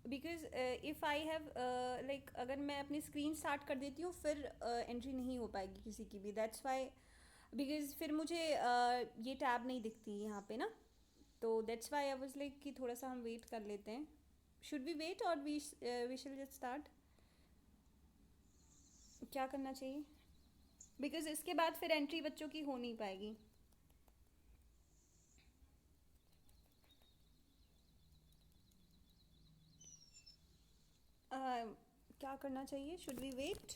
Because if I have like अगर मैं अपनी स्क्रीन स्टार्ट कर देती हूँ फिर एंट्री नहीं हो पाएगी किसी की भी, दैट्स वाई। बिकॉज फिर मुझे ये टैब नहीं दिखती यहाँ पे ना, तो that's why I was like कि थोड़ा सा हम वेट कर लेते हैं। शुड वी वेट और वी शुड जस्ट स्टार्ट? क्या करना चाहिए? बिकॉज इसके बाद फिर एंट्री बच्चों की हो नहीं पाएगी। क्या करना चाहिए? Should we wait?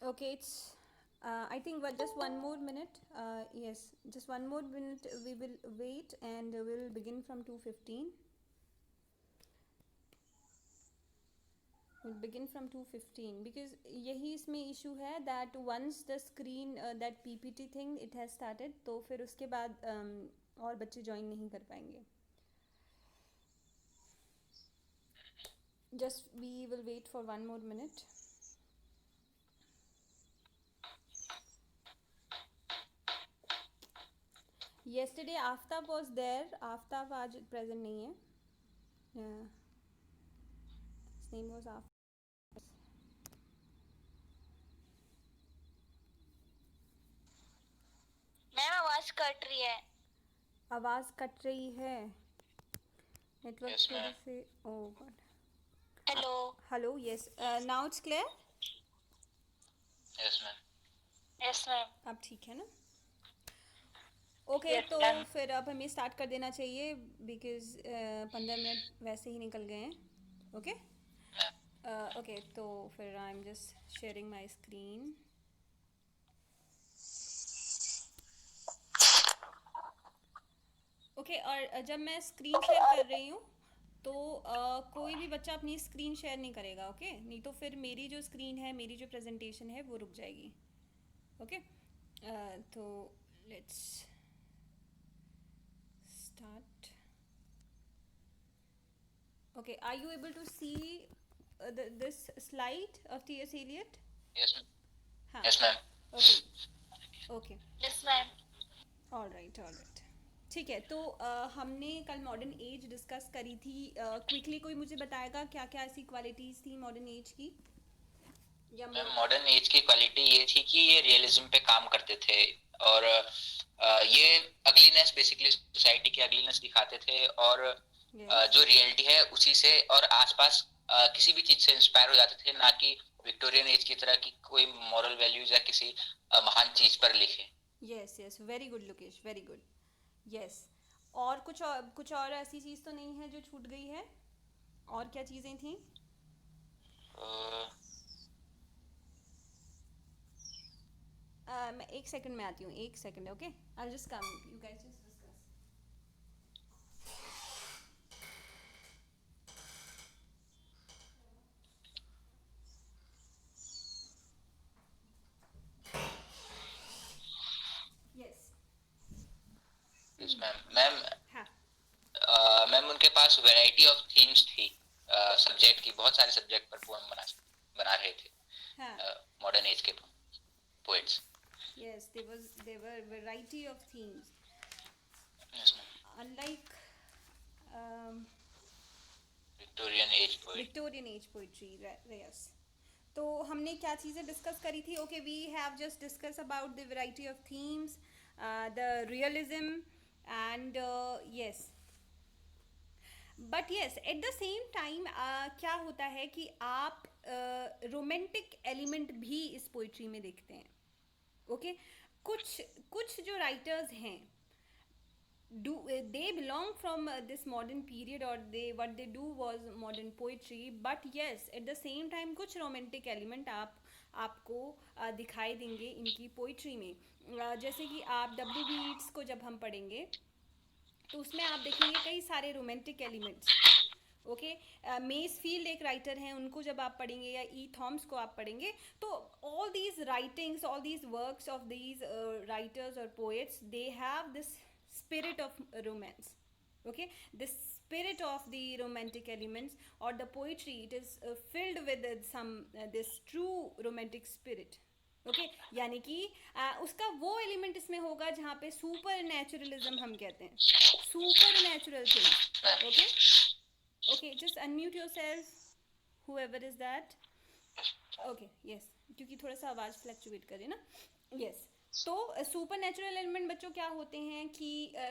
Okay, it's. I think just one more minute. Yes, just one more minute. We will wait and we'll begin from 2:15. We'll begin from 2:15 because यही इसमें issue है that once the screen that PPT thing it has started, तो फिर उसके बाद और बच्चे join नहीं कर पाएंगे. Just we will wait for one more minute. Yesterday Aftab was there. Aftab आज present नहीं है. Yeah. His name was Aftab. Ma'am आवाज कट रही है. आवाज़ कट रही है. नेटवर्क Yes, थोड़ी ma'am. से. Oh God. Hello. Hello. Yes, now it's clear. Yes, ma'am. Yes ma'am. अब ठीक है ना? ओके, Yes, तो ma'am. फिर अब हमें स्टार्ट कर देना चाहिए बिकॉज 15 मिनट वैसे ही निकल गए हैं. ओके. Ma'am. ओके, तो फिर I am just sharing my screen. Okay, और जब मैं स्क्रीन शेयर कर रही हूँ तो कोई भी बच्चा अपनी स्क्रीन शेयर नहीं करेगा. ओके, नहीं तो फिर मेरी जो स्क्रीन है, मेरी जो प्रेजेंटेशन है वो रुक जाएगी. ओके, तो let's start. Okay, are you able to see this slide of T.S. Eliot? Yes, ma'am. हाँ. Yes, ma'am. Okay. Okay. Yes ma'am. All right. All right. ठीक है, तो हमने कल मॉडर्न एज डिस्कस करी थी. क्विकली कोई मुझे बताएगा क्या क्या ऐसी क्वालिटीज़ थी मॉडर्न एज की? या मैम मॉडर्न एज की क्वालिटी ये थी कि ये रियलिज्म पे काम करते थे और ये अगलीनेस, बेसिकली सोसाइटी की अगलीनेस दिखाते थे और जो रियलिटी है उसी से और आसपास किसी भी चीज से इंस्पायर हो जाते थे, ना कि विक्टोरियन एज की तरह की कोई मॉरल वैल्यूज या किसी महान चीज पर लिखे. Yes yes, very good Lokesh, very good. Yes. और कुछ और ऐसी चीज़ तो नहीं है जो छूट गई है? और क्या चीज़ें थी? मैं एक सेकंड में आती हूँ. एक second. Okay, I just come. You guys just discuss. Yes. Yes ma'am. Ma'am हाँ. मैम उनके पास वैरायटी ऑफ थीम्स थी. सब्जेक्ट की बहुत सारे सब्जेक्ट पर पोएम बना रहे थे हाँ. मॉडर्न एज के poets. Yes, there were variety of themes. Yes ma'am. Unlike Victorian age poet. Victorian age poetry, yes. तो हमने क्या चीज़ें डिस्कस करी थी? Okay, we have just discuss about the variety of themes, the realism and yes. But yes, at the same time क्या होता है कि आप रोमांटिक एलिमेंट भी इस पोइट्री में देखते हैं. ओके. कुछ कुछ जो राइटर्स हैं, do they belong from this modern period, or they what they do was modern poetry, but yes, at the same time कुछ romantic element आपको दिखाई देंगे इनकी पोइट्री में. जैसे कि आप डब्ल्यू बी ईट्स को जब हम पढ़ेंगे तो उसमें आप देखेंगे कई सारे रोमांटिक एलिमेंट्स. ओके. मेसफील्ड एक राइटर हैं, उनको जब आप पढ़ेंगे या ई थॉम्स को आप पढ़ेंगे तो all these writings, all these works of these writers और poets, they have this spirit of romance. Okay, this spirit of the romantic elements or the poetry, it is filled with some this true romantic spirit. Okay यानी कि उसका वो element इसमें होगा जहाँ पे super naturalism हम कहते हैं, super natural things. Okay okay, just unmute yourself whoever is that. Okay yes, क्योंकि थोड़ा सा आवाज़ फ्लक्चुएट करे ना. यस, तो सुपर नेचुरल एलिमेंट बच्चों क्या होते हैं कि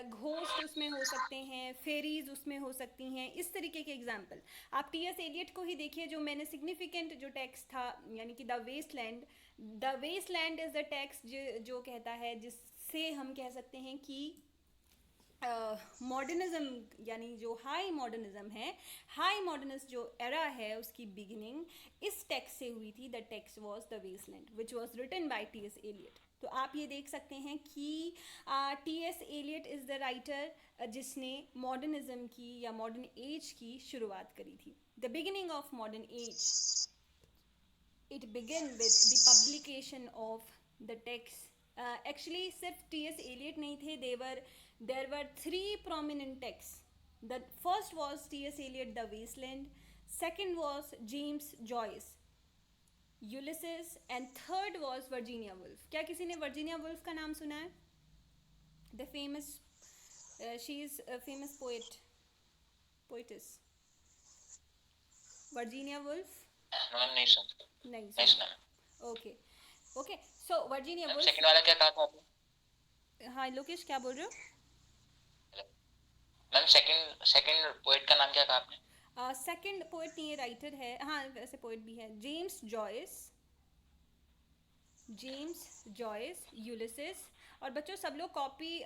घोस्ट उसमें हो सकते हैं, फेरीज उसमें हो सकती हैं, इस तरीके के एग्जाम्पल. आप टी.एस. एलियट को ही देखिए, जो मैंने सिग्निफिकेंट जो टेक्स्ट था, यानी कि the Waste Land is the text जो कहता है, जिससे हम कह सकते हैं कि मॉडर्निज्म, यानी जो हाई मॉडर्निज्म है, हाई मॉडर्निस्ट जो एरा है, उसकी बिगिनिंग इस टेक्स्ट से हुई थी. The text was the Waste Land which was written by T S. Eliot. तो आप ये देख सकते हैं कि T S. Eliot is the writer जिसने मॉडर्निज्म की या मॉडर्न एज की शुरुआत करी थी. The beginning of modern age, it begin with the publication of the text. Actually सिर्फ टी.एस. एलियट नहीं थे, there were three prominent texts. The first was T.S. Eliot, The Wasteland. Second was James Joyce, Ulysses, and third was Virginia Woolf. क्या किसी ने Virginia Woolf का नाम सुना है? The famous, she is a famous poetess. Virginia Woolf नहीं सुना. नहीं सुना. ओके ओके, सो वर्जीनिया वुल्फ. सेकंड वाला क्या कहा था आपने? हाँ लोकेश, क्या बोल रहे हो? मैम सेकंड पोएट का नाम क्या कहा आपने? सेकंड पोएट नहीं है, राइटर है. हाँ वैसे पोएट भी है. James Joyce, Ulysses. और बच्चों सब लोग कॉपी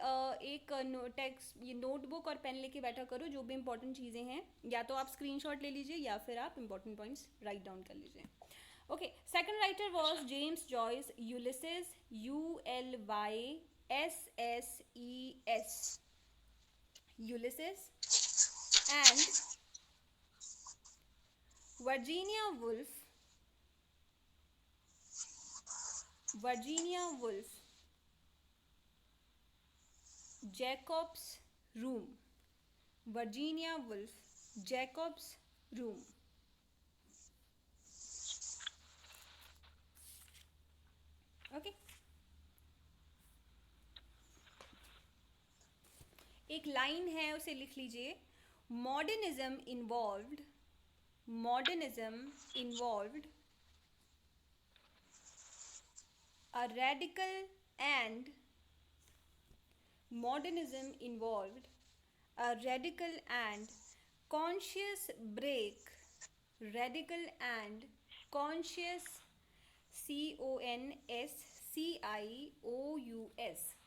एक टेक्स्ट, ये नोटबुक और पेन लेके बैठा करो. जो भी इंपॉर्टेंट चीज़ें हैं, या तो आप स्क्रीनशॉट ले लीजिए या फिर आप इंपॉर्टेंट पॉइंट्स राइट डाउन कर लीजिए. Okay, second writer was James Joyce, Ulysses, ULYSSES, Ulysses, and Virginia Woolf, Jacob's Room. Virginia Woolf, Jacob's Room. Okay. एक लाइन है, उसे लिख लीजिए. Modernism involved a radical and conscious break,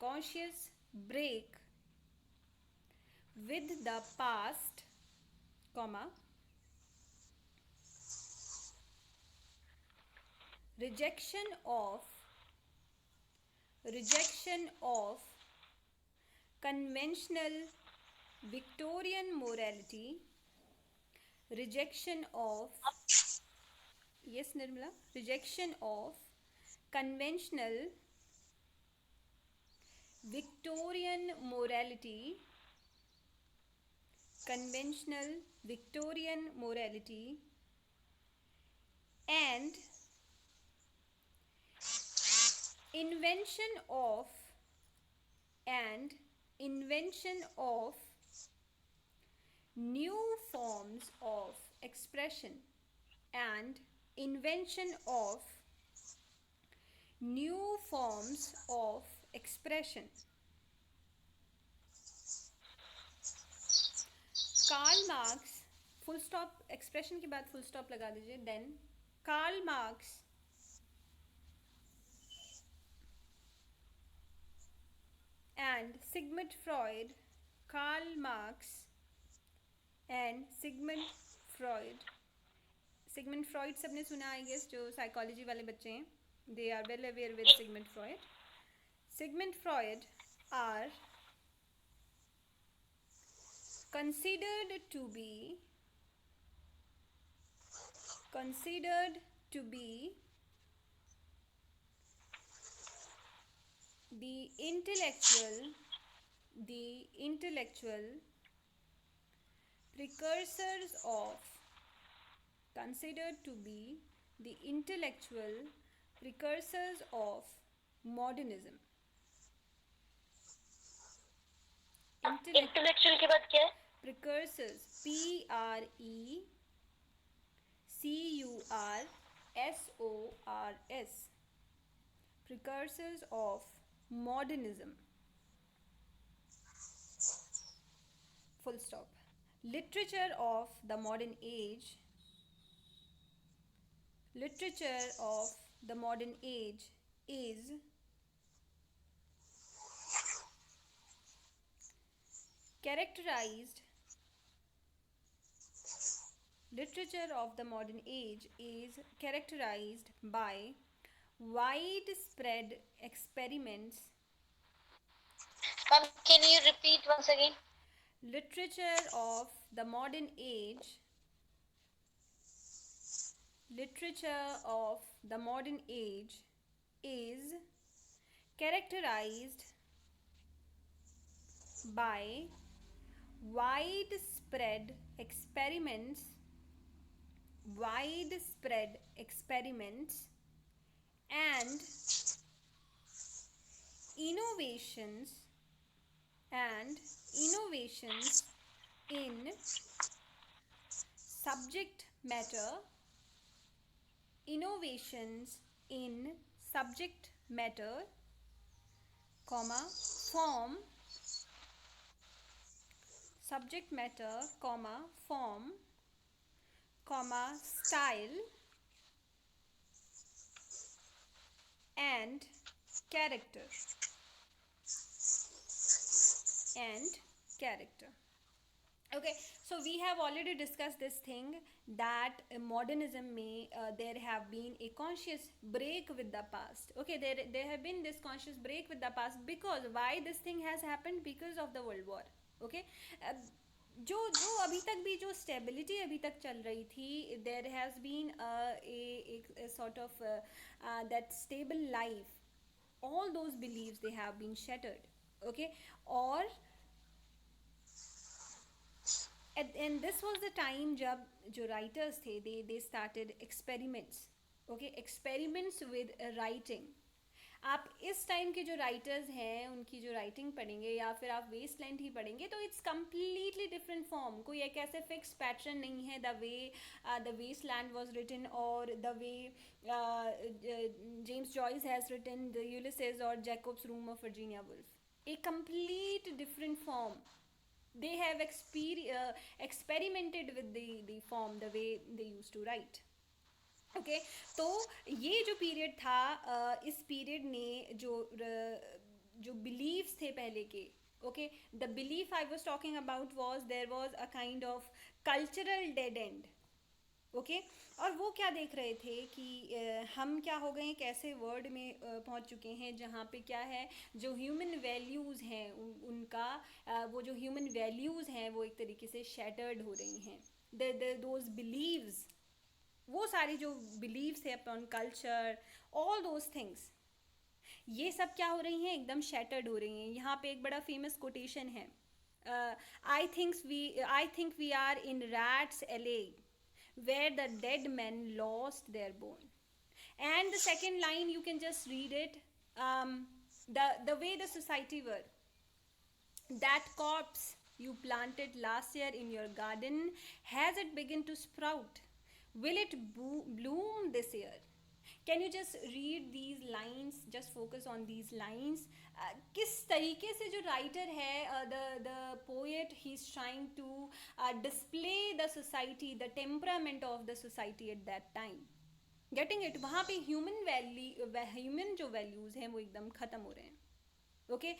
conscious break with the past, rejection of conventional Victorian morality, rejection of conventional Victorian morality, and invention of new forms of expression, Karl Marx, full stop, expression के बाद full stop लगा दीजिए. Then Karl Marx and Sigmund Freud. Sigmund Freud सबने सुना, I guess, जो psychology वाले बच्चे हैं, they are well aware with Sigmund Freud. Sigmund Freud are considered to be the intellectual precursors of, considered to be the intellectual precursors of modernism. Intellectual के बाद क्या है? Precursors, Precursors, precursors of modernism. Full stop. Literature of the modern age. Literature of the modern age is characterized. Literature of the modern age is characterized by widespread experiments. Ma'am, can you repeat once again? Literature of the modern age. Literature of the modern age is characterized by widespread experiments, and innovations in subject matter, comma, form, subject matter, comma, form, comma, style, and character. Okay, so we have already discussed this thing that modernism may there have been a conscious break with the past. Okay, there have been this conscious break with the past, because why this thing has happened? Because of the world war. Okay, जो अभी तक भी जो stability अभी तक चल रही थी, there has been a sort of that stable life, all those beliefs they have been shattered. Okay, or and this was the time जब जो writers थे they started experiments. Okay, experiments with writing. आप इस time के जो writers हैं उनकी जो राइटिंग पढ़ेंगे या फिर आप वेस्टलैंड ही पढ़ेंगे तो इट्स कम्प्लीटली डिफरेंट फॉर्म. कोई एक ऐसे फिक्स पैटर्न नहीं है the way the Waste Land was written और the way James Joyce has written the Ulysses और Jacob's Room of Virginia Woolf. A complete different form. They have experimented with the form, the way they used to write. Okay तो ये जो period था इस period ने जो beliefs थे पहले के, okay, the belief I was talking about was there was a kind of cultural dead end. Okay, और वो क्या देख रहे थे कि हम क्या हो गए, कैसे वर्ल्ड में पहुंच चुके हैं जहाँ पे क्या है, जो ह्यूमन वैल्यूज़ हैं उनका वो जो ह्यूमन वैल्यूज़ हैं वो एक तरीके से शैटर्ड हो रही हैं. दोज बिलीव्स, वो सारी जो बिलीव्स है upon culture, all those things, ये सब क्या हो रही हैं, एकदम शैटर्ड हो रही हैं. यहाँ पे एक बड़ा फेमस कोटेशन है, I think we are in rats alley where the dead men lost their bone. And the second line, you can just read it, the way the society were, that corpse you planted last year in your garden, has it begun to sprout? Will it bloom this year? Can you just read these lines, just focus on these lines. किस तरीके से जो writer है, the poet, he's trying to display the society, the temperament of the society at that time. Getting it? वहाँ पे human जो values हैं वो एकदम ख़त्म हो रहे हैं. Okay,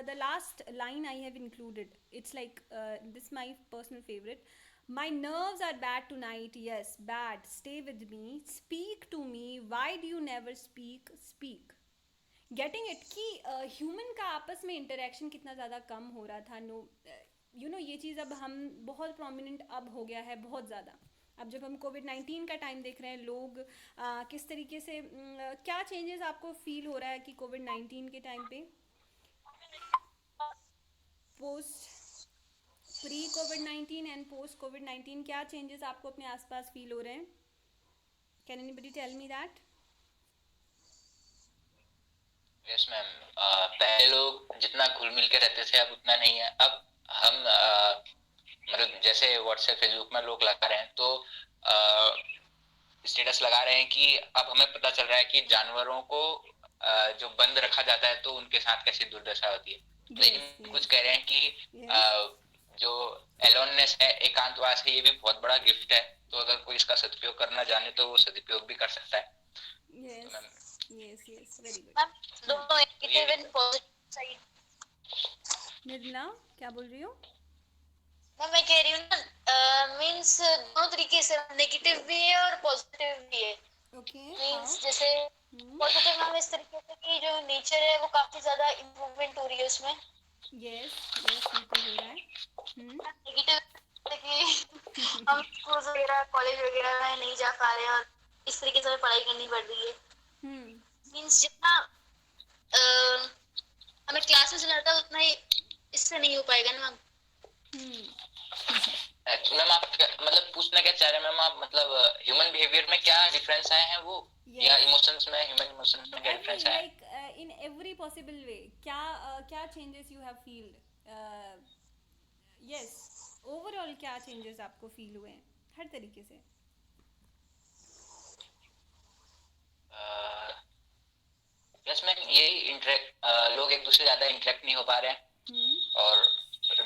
the last line I have included, it's like this my personal favorite. My nerves are bad tonight, yes, bad, stay with me, speak to me, why do you never speak. Getting it कि human का आपस में interaction कितना ज़्यादा कम हो रहा था. ये चीज़ अब हम बहुत प्रोमिनेंट अब हो गया है, बहुत ज़्यादा. अब जब हम कोविड-19 का टाइम देख रहे हैं, लोग किस तरीके से क्या चेंजेस आपको फील हो रहा है कि कोविड-19 के टाइम पे post pre covid and post कोविड-19 क्या चेंजेस आपको अपने आसपास फील हो रहे हैं? Can anybody tell me that? Yes ma'am, पहले लोग जितना घुल मिल के रहते थे अब उतना नहीं है। अब हम मतलब जैसे व्हाट्सएप फेसबुक में लोग लगा रहे हैं तो स्टेटस लगा रहे हैं कि अब हमें पता चल रहा है कि जानवरों को जो बंद रखा जाता है तो उनके साथ कैसी दुर्दशा होती है। लेकिन कुछ कह रहे हैं कि जो एलोननेस है, एकांतवास है, ये भी बहुत बड़ा गिफ्ट है। तो अगर कोई इसका सदुपयोग करना जाने तो वो सदुपयोग भी कर सकता है। यस तो ma'am yes yes, very good. Ma'am दोनों negative and positive side. Nirmala क्या बोल रही हो? मैम मैं कह रही हूँ ना, मीन्स दोनों तरीके से नेगेटिव भी है और पॉजिटिव भी है। ओके, मीन्स जैसे पॉजिटिव मैम इस तरीके से कि जो नेचर है वो काफी ज्यादा इम्प्रूवमेंट हो रही है उसमें। यस यस, बिल्कुल हो रहा है। नेगेटिव कि हम स्कूल वगैरह कॉलेज वगैरह में नहीं जा पा रहे हैं और इस तरीके से हमें पढ़ाई करनी पड़ रही है। मीन्स जितना हमें क्लास में चला था उतना ही इससे नहीं हो पाएगा ना मैम। एक्चुअली मैम आप मतलब पूछना क्या चाह रहे हैं मैम आप, मतलब ह्यूमन बिहेवियर में क्या डिफरेंस आए हैं वो, या इमोशंस में, ह्यूमन इमोशंस में क्या डिफरेंस आया है? Like in every possible way क्या क्या changes you have field? Yes, overall क्या चेंजेस आपको फील हुए हैं हर तरीके से? यस मैम, यही इंटरेक्ट, लोग एक दूसरे से ज्यादा इंटरेक्ट नहीं हो पा रहे हैं और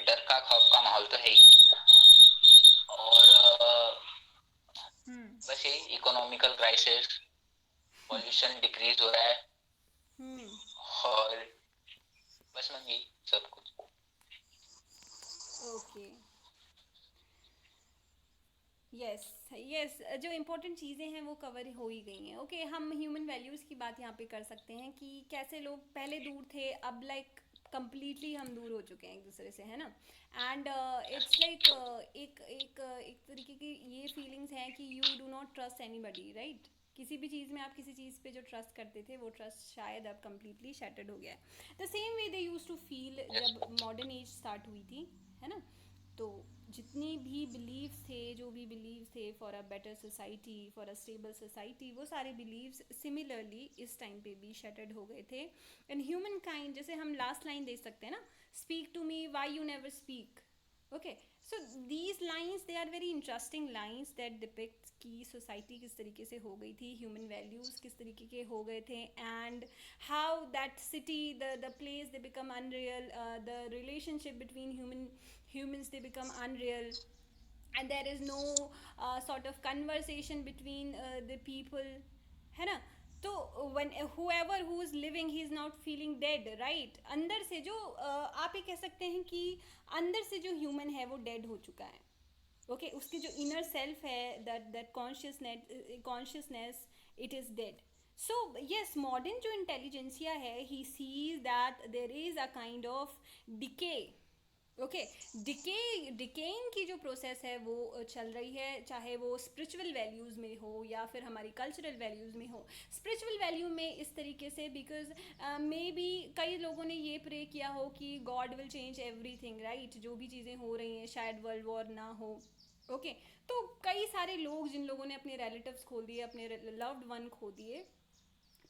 डर का खौफ का माहौल तो है ही। और बस यही इकोनॉमिकल क्राइसिस, पॉल्यूशन डिक्रीज हो रहा है और बस मैम यही सब कुछ। ओके, यस यस, जो इम्पोर्टेंट चीज़ें हैं वो कवर हो ही गई हैं। ओके, हम ह्यूमन वैल्यूज़ की बात यहाँ पे कर सकते हैं कि कैसे लोग पहले दूर थे, अब लाइक कंप्लीटली हम दूर हो चुके हैं एक दूसरे से, है ना? एंड इट्स लाइक एक तरीके की ये फीलिंग्स हैं कि you do not trust anybody, right? किसी भी चीज़ में आप किसी चीज़ पे जो ट्रस्ट करते थे वो ट्रस्ट शायद अब कम्प्लीटली शैटर्ड हो गया है। The same way they use to feel जब मॉडर्न एज स्टार्ट हुई थी, है ना? तो जितनी भी बिलीव्स थे, जो भी बिलीव्स थे for a better society, for a stable society, वो सारे बिलीव्स सिमिलरली इस टाइम पे भी शटर्ड हो गए थे। एंड ह्यूमन काइंड, जैसे हम लास्ट लाइन दे सकते हैं ना, speak to me why you never speak. Okay, so these lines they are very interesting lines that depict कि सोसाइटी किस तरीके से हो गई थी, ह्यूमन वैल्यूज़ किस तरीके के हो गए थे, and how that city, the place they become unreal, the relationship between humans they become unreal, and there is no sort of conversation between the people, है ना? तो when whoever who is living he is not feeling dead, right? अंदर से जो आप ये कह सकते हैं कि अंदर से जो ह्यूमन है वो डेड हो चुका है। ओके, उसकी जो इनर सेल्फ है, that consciousness, it is dead. So yes, modern जो इंटेलिजेंसिया है, he sees that there is a kind of decay. Okay, decaying की जो प्रोसेस है वो चल रही है, चाहे वो स्पिरिचुअल वैल्यूज़ में हो या फिर हमारी कल्चरल वैल्यूज़ में हो। स्पिरिचुअल वैल्यू में इस तरीके से बिकॉज मे बी कई लोगों ने ये प्रे किया हो कि God will change everything, right? जो भी चीज़ें हो रही हैं शायद वर्ल्ड वॉर ना हो। ओके, तो कई सारे लोग, जिन लोगों ने अपने रिलेटिव्स खो दिए, अपने लव्ड वन खो दिए,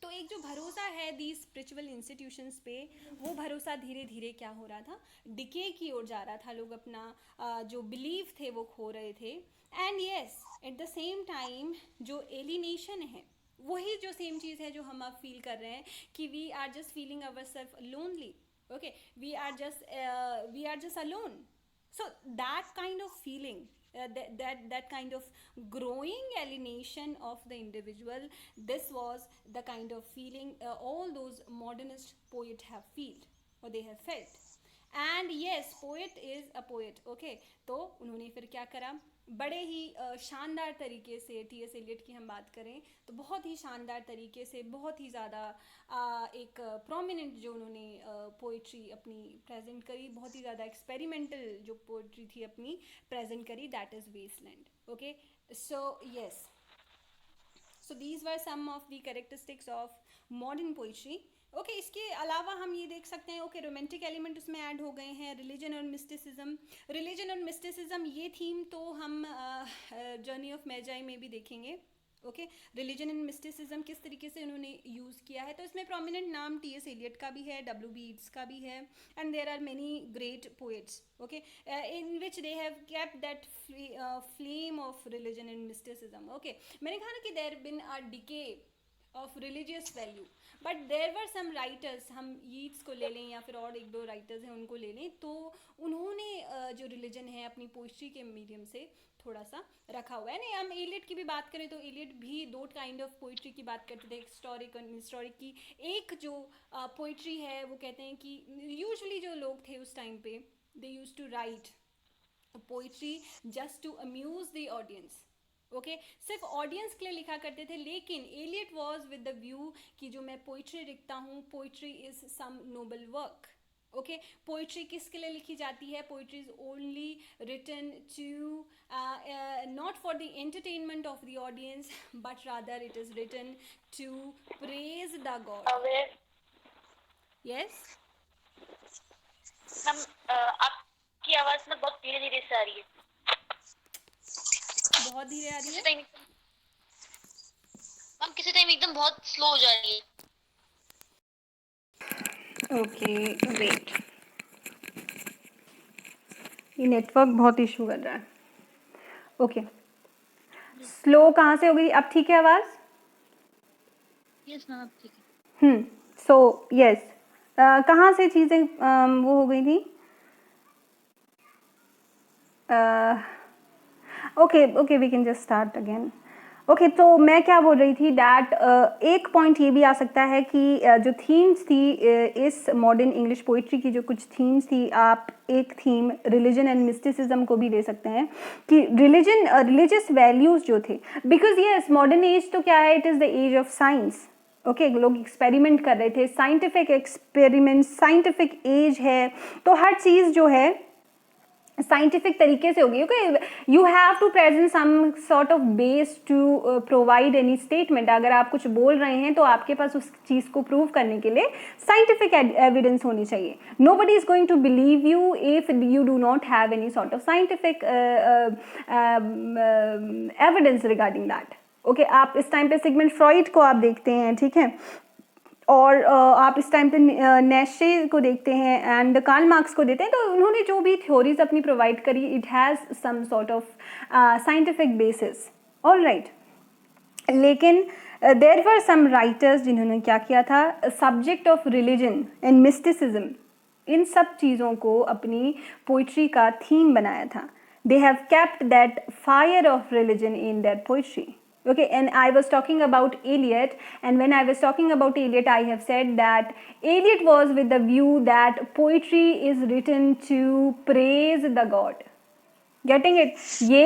तो एक जो भरोसा है दी स्पिरिचुअल इंस्टीट्यूशंस पे, वो भरोसा धीरे धीरे क्या हो रहा था, डिके की ओर जा रहा था। लोग अपना जो बिलीव थे वो खो रहे थे। And yes, eight the same time जो एलिनेशन है, वही जो सेम चीज़ है जो हम अब फील कर रहे हैं कि we are just feeling our self lonely. Okay, we are just alone. So that kind of feeling, that kind of growing alienation of the individual, this was the kind of feeling all those modernist poets have felt, or they have felt. And yes, poet is a poet. Okay, तो उन्होंने फिर क्या करा, बड़े ही शानदार तरीके से, T S Eliot की हम बात करें तो बहुत ही शानदार तरीके से, बहुत ही ज़्यादा एक प्रोमिनेंट जो उन्होंने पोइट्री अपनी प्रेजेंट करी, बहुत ही ज़्यादा एक्सपेरिमेंटल जो पोइट्री थी अपनी प्रेजेंट करी, that is Waste Land. Okay, so yes, so these were some of the characteristics of modern poetry. Okay इसके अलावा हम ये देख सकते हैं ओके रोमांटिक एलिमेंट उसमें ऐड हो गए हैं, रिलीजन और मिस्टिसिज्म ये थीम तो हम जर्नी ऑफ मैजाई में भी देखेंगे। ओके रिलीजन एंड मिस्टिसिज्म किस तरीके से उन्होंने यूज़ किया है, तो इसमें प्रोमिनेंट नाम टी एस एलियट का भी है, डब्ल्यू बी ईट्स का भी है, and there are many great poets okay in which they have kept that flame of religion and mysticism. Okay मैंने कहा ना कि there been a decay of religious value, but there were some writers, हम Yeats को ले लें या फिर और एक दो राइटर्स हैं उनको ले लें, तो उन्होंने जो रिलीजन है अपनी पोइट्री के मीडियम से थोड़ा सा रखा हुआ है। नहीं हम एलियट की भी बात करें तो एलियट भी दो काइंड ऑफ पोइट्री की बात करते थे, हिस्टोरिक और हिस्टोरिक की। एक जो पोइट्री है वो कहते हैं कि यूजुअली जो लोग थे उस टाइम पे they use to write poetry just to amuse the audience. Okay सिर्फ ऑडियंस के लिए लिखा करते थे, लेकिन Eliot was with the view कि जो मैं पोइट्री लिखता हूँ, poetry is some noble work. Okay poetry किसके लिए लिखी जाती है? Poetry is only written to not for the entertainment of the audience, but rather it is written to praise the God. Aware yes हम आपकी आवाज ना बहुत धीरे धीरे से आ रही है, बहुत धीरे आ रही किसी है। टाइम हम किसी टाइम एकदम बहुत स्लो हो जा रही है। ओके वेट, ये नेटवर्क बहुत इशू कर रहा है। ओके स्लो कहाँ से हो गई? अब ठीक है आवाज़? यस मैम अब ठीक है। सो यस कहाँ से चीज़ें वो हो गई थी? Okay we can just start again. Okay तो मैं क्या बोल रही थी डैट एक पॉइंट ये भी आ सकता है कि जो थीम्स थी इस मॉडर्न इंग्लिश पोइट्री की, जो कुछ थीम्स थी, आप एक थीम रिलीजन एंड मिस्टिसिज्म को भी ले सकते हैं कि रिलीजियस वैल्यूज़ जो थे, बिकॉज यस मॉडर्न एज तो क्या है, it is the age of science. Okay लोग एक्सपेरिमेंट कर रहे थे, साइंटिफिक एक्सपेरिमेंट, साइंटिफिक एज है, तो हर चीज़ जो है साइंटिफिक तरीके से होगी। Okay you have to present some sort of base to provide any statement. अगर आप कुछ बोल रहे हैं तो आपके पास उस चीज़ को प्रूव करने के लिए साइंटिफिक एविडेंस होनी चाहिए। Nobody is going to believe you if you do not have any sort of scientific evidence regarding that. Okay आप इस टाइम पे सिगमंड फ्रॉइड को आप देखते हैं, ठीक है, और आप इस टाइम पे नेशे को देखते हैं एंड कार्ल मार्क्स को देते हैं, तो उन्होंने जो भी थ्योरीज अपनी प्रोवाइड करी, it has some sort of scientific basis, all right. लेकिन देयर वर सम राइटर्स जिन्होंने क्या किया था, subject of religion and mysticism, इन सब चीज़ों को अपनी पोइट्री का थीम बनाया था। They have kept that fire of religion in their poetry. Okay, and I was talking about Eliot, and when I was talking about Eliot, I have said that Eliot was with the view that poetry is written to praise the God. Getting it? ये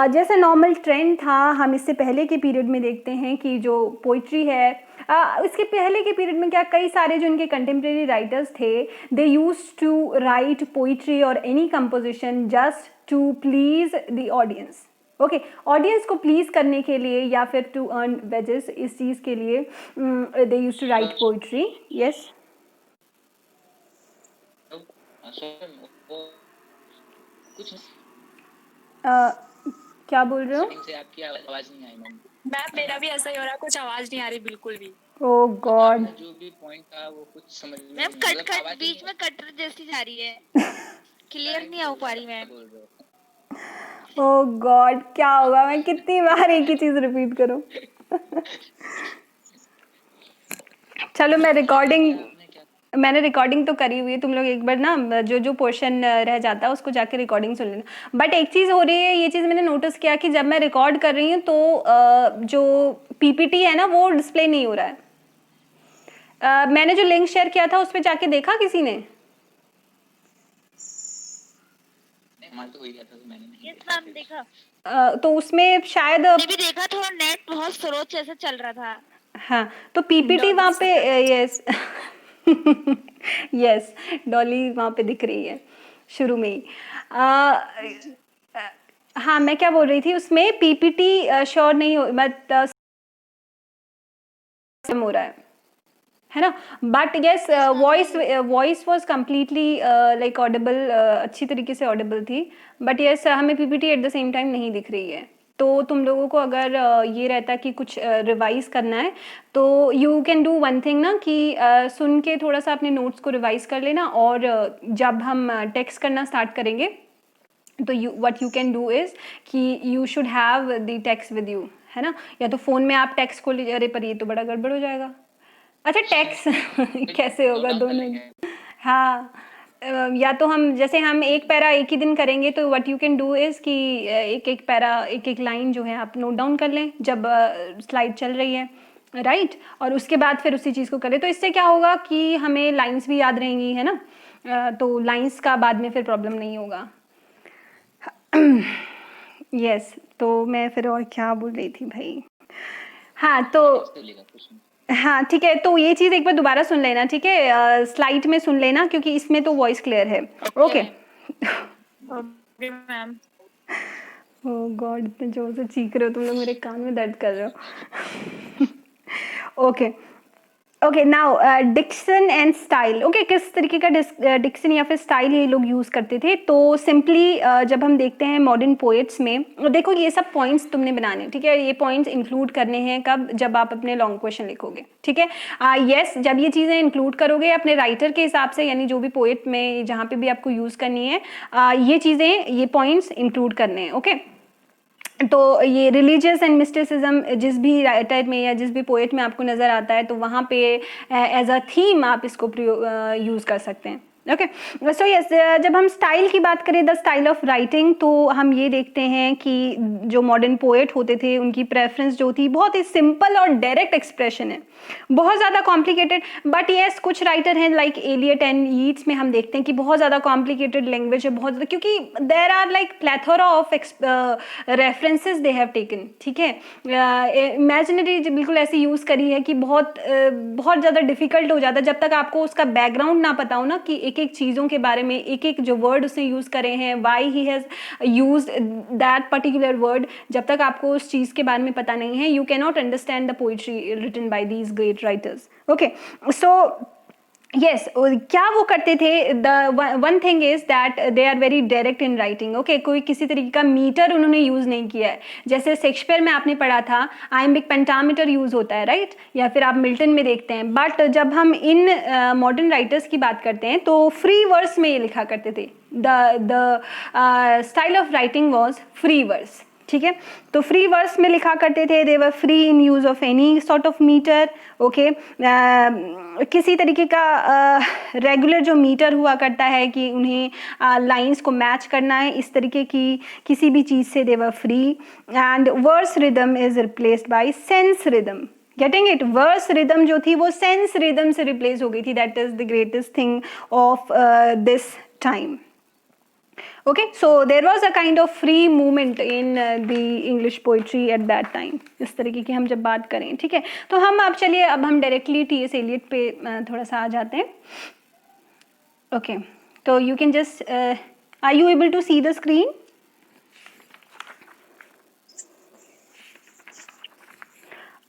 जैसे normal trend था, हम इससे पहले के period में देखते हैं कि जो पोइट्री है, इसके पहले के पीरियड में क्या कई सारे जो इनके कंटेम्प्रेरी राइटर्स थे, they use to write poetry और any composition just to please the audience. Okay audience को प्लीज करने के लिए या फिर टू अर्न वेजेस, इस चीज़ के लिए they use to write poetry. Yes कुछ क्या बोल रहे हो? से आपकी आवाज नहीं आई मैम मेरा भी ऐसा ही हो रहा है, कुछ आवाज नहीं आ रही बिल्कुल भी। ओह गॉड, जो भी पॉइंट था वो कुछ समझ में मैम कट बीच में कट जैसी जा रही है, क्लियर नहीं हो पा रही मैम। बोल रहे हो। ओह गॉड क्या होगा, मैं कितनी बार एक ही चीज़ रिपीट करूं? चलो मैंने रिकॉर्डिंग तो करी हुई है, तुम लोग एक बार ना जो जो पोर्शन रह जाता है उसको जाके रिकॉर्डिंग सुन लेना। बट एक चीज़ हो रही है, ये चीज़ मैंने नोटिस किया कि जब मैं रिकॉर्ड कर रही हूँ तो जो पीपीटी है ना वो डिस्प्ले नहीं हो रहा है। मैंने जो लिंक शेयर किया था उस पर जाके देखा किसी ने? यस मैम देखा। तो उसमें शायद मैंने भी देखा, थोड़ा नेट बहुत स्लो जैसे चल रहा था। हाँ तो पीपीटी वहाँ पे यस यस डॉली वहाँ पे दिख रही है शुरू में ही। हाँ मैं क्या बोल रही थी, उसमें पीपीटी श्योर नहीं हो, बट हो रहा है ना. But yes voice was completely like Audible, अच्छी तरीके से ऑडिबल थी. बट येस हमें PPT eight the same time नहीं दिख रही है. तो तुम लोगों को अगर ये रहता कि कुछ रिवाइज करना है तो you can do one thing ना कि सुन के थोड़ा सा अपने नोट्स को रिवाइज कर लेना, और जब हम टेक्स्ट करना स्टार्ट करेंगे तो what you can do is कि you should have the text with you, है ना. या तो फ़ोन में आप टेक्स्ट को अरे पर ये तो बड़ा गड़बड़ हो जाएगा. अच्छा टेक्स्ट कैसे होगा दोनों. हाँ या तो हम जैसे हम एक पैरा एक ही दिन करेंगे तो what you can do is कि एक एक पैरा एक एक लाइन जो है आप नोट डाउन कर लें जब स्लाइड चल रही है, राइट. और उसके बाद फिर उसी चीज़ को करें. तो इससे क्या होगा कि हमें लाइंस भी याद रहेंगी, है ना. तो लाइंस का बाद में फिर प्रॉब्लम नहीं होगा. यस तो मैं फिर और क्या बोल रही थी भाई. हाँ तो हाँ ठीक है. तो ये चीज़ एक बार दोबारा सुन लेना, ठीक है. स्लाइड में सुन लेना क्योंकि इसमें तो वॉइस क्लियर है. Okay ma'am. ओह गॉड इतने जोर से चीख रहे हो तुम लोग, मेरे कान में दर्द कर रहे हो. Okay okay now diction and style. Okay किस तरीके का डिक्शन या फिर स्टाइल ये लोग यूज़ करते थे. तो सिंपली जब हम देखते हैं मॉडर्न पोएट्स में, देखो ये सब पॉइंट्स तुमने बनाने, ठीक है. ये पॉइंट्स इंक्लूड करने हैं कब, जब आप अपने लॉन्ग क्वेश्चन लिखोगे, ठीक है. यस जब ये चीज़ें इंक्लूड करोगे अपने राइटर के हिसाब से, यानी जो भी पोएट में जहाँ पे भी आपको यूज़ करनी है ये चीज़ें, ये पॉइंट्स इंक्लूड करने हैं. ओके तो ये रिलीजियस एंड मिस्टिसिज्म जिस भी राइटर में या जिस भी पोएट में आपको नज़र आता है तो वहाँ पे एज अ थीम आप इसको यूज़ कर सकते हैं. ओके सो यस जब हम स्टाइल की बात करें, द स्टाइल ऑफ राइटिंग, तो हम ये देखते हैं कि जो मॉडर्न पोएट होते थे उनकी प्रेफरेंस जो थी बहुत ही सिंपल और डायरेक्ट एक्सप्रेशन है, बहुत ज़्यादा कॉम्प्लिकेटेड. बट येस कुछ राइटर हैं लाइक एलियट एंड यीट्स में हम देखते हैं कि बहुत ज़्यादा कॉम्प्लिकेटेड लैंग्वेज है, बहुत ज़्यादा, क्योंकि there are like plethora of references they have taken, ठीक है. इमेजिनरी बिल्कुल ऐसी यूज़ करी है कि बहुत ज़्यादा डिफिकल्ट हो जाता है जब तक आपको उसका बैकग्राउंड ना पता हो ना, कि एक एक चीज़ों के बारे में, एक एक जो वर्ड उसने यूज़ करे हैं, why he has used that particular word, जब तक आपको उस चीज़ के बारे में पता नहीं है, you can not understand the poetry written by these great writers. Okay so yes क्या वो करते थे, the one thing is that they are very direct in writing. Okay कोई किसी तरीके का मीटर उन्होंने यूज़ नहीं किया है. जैसे शेक्सपियर में आपने पढ़ा था आइम्बिक पेंटामीटर यूज़ होता है, राइट, या फिर आप मिल्टन में देखते हैं. बट जब हम इन मॉडर्न राइटर्स की बात करते हैं तो फ्री वर्स में ये लिखा करते थे. The style of writing was free verse, ठीक है. तो फ्री वर्स में लिखा करते थे. They were free in use of any sort of metre. Okay किसी तरीके का रेगुलर जो मीटर हुआ करता है कि उन्हें लाइंस को मैच करना है, इस तरीके की किसी भी चीज़ से they were free. And verse rhythm is replaced by sense rhythm. Getting it. Verse rhythm जो थी वो सेंस रिदम से रिप्लेस हो गई थी. That is the greatest thing of this time. Okay, so there was a kind of free movement in the English poetry at that time. इस तरीके की हम जब बात करें, ठीक है. तो हम अब चलिए अब हम डायरेक्टली T.S. एलियट पे थोड़ा सा आ जाते हैं. ओके तो you can just are you able to see the screen?